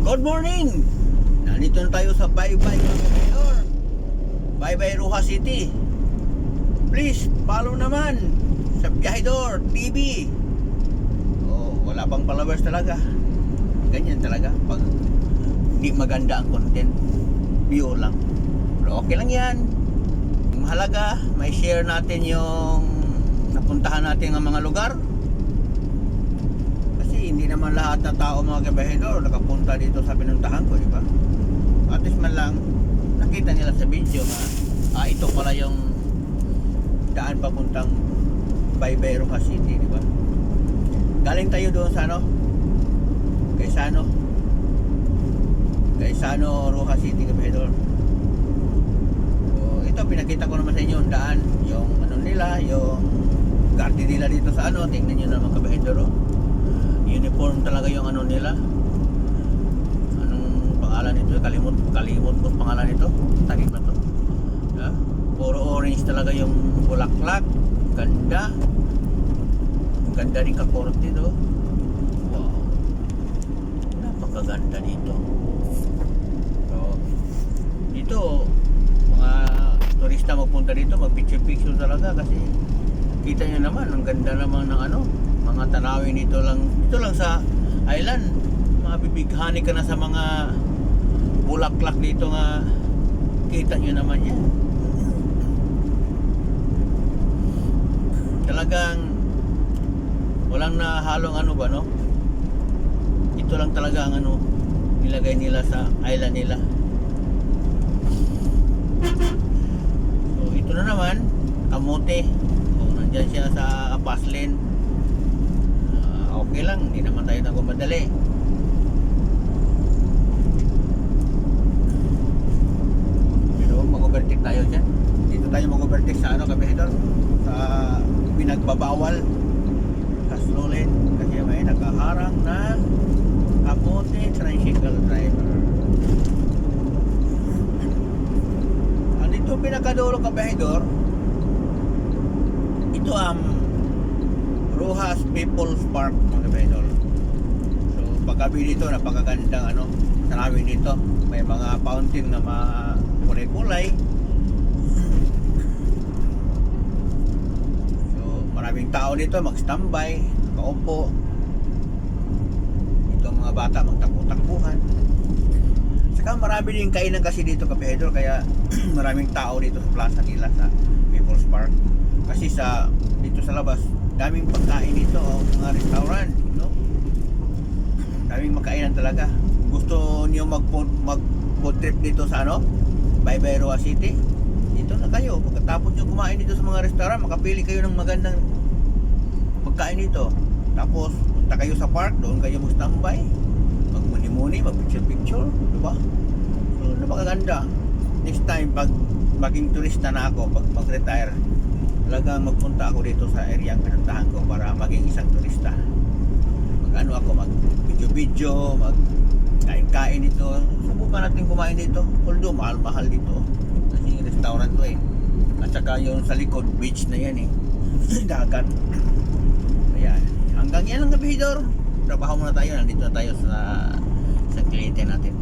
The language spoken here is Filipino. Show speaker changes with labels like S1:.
S1: Good morning! Nandito na tayo sa Baybay Mayor. Baybay Rojas City. Please, follow naman sa Biyahedor TV. Oh, wala pang followers talaga. Ganyan talaga pag hindi maganda ang content. View lang. Pero okay lang yan. Yung mahalaga, may share natin yung napuntahan natin ng mga lugar. Hindi naman lahat na tao mga kabahedor nakapunta dito sa pinuntahan ko, di ba? At least man lang nakita nila sa video na ito pala yung daan papuntang Baybay Rojas City, di ba? Galing tayo doon sa Gaisano Rojas City, kabahedor. So, ito pinakita ko naman sa inyo yung daan, yung nila, yung garden nila dito sa tingnan nyo naman kabahedor. Uniform talaga yung nila. Anong pangalan nito? Kalimot ko pangalan nito. Takip na to. Puro orange talaga yung bulaklak. Ganda. Ganda rin kakorte do. Wow. Napakaganda dito. So, dito mga turista magpunta dito, mag-picture talaga kasi kita nyo naman, ang ganda naman ng mga tanawin ito lang sa island. Mabibighani ka na sa mga bulaklak dito nga kita nyo naman yan. Talagang walang nahalong ito lang talaga ang nilagay nila sa island nila. So ito na naman kamote. Nandyan siya sa Paslin. Okay lang, hindi naman tayo nagmamadali. Pero mag-overtake tayo dyan. Dito tayo mag-overtake sa kabahedor, sa pinagbabawal sa slow lane kasi may nakaharang na kamote tricycle driver. Andito pinakadulo kabahedor. Ito Rojas People's Park mga kabahedor. So paggabi dito napakagandang tanawin dito. May mga fountain na kulay-kulay. So maraming tao dito mag-standby, nakaupo. Ito ang mga bata magtakbo-takbuhan. Saka marami din kainan kasi dito kabahedor, kaya maraming tao dito sa plaza nila sa People's Park. Kasi dito sa labas daming pagkain dito, mga restaurant, daming makainan talaga. Gusto niyo mag food trip dito sa Baybay Rojas City, dito na kayo. Pagkatapos niyo kumain dito sa mga restaurant, makapili kayo ng magandang pagkain dito. Tapos punta kayo sa park, doon kayo mag-standby, magmuni-muni, mag-picture, diba? So napakaganda. Next time pag maging turista na ako, pag mag-retire, talagang magpunta ako dito sa area ang pinuntahan ko para maging isang turista. Mag video-video, mag-kain-kain dito. Subukan natin kumain dito. Although mahal-mahal dito kasi yung restaurant to at saka yung sa likod beach na yan dagat. Ayan, hanggang yan lang kabahedor. Trabaho muna tayo, nandito na tayo sa kliyente natin.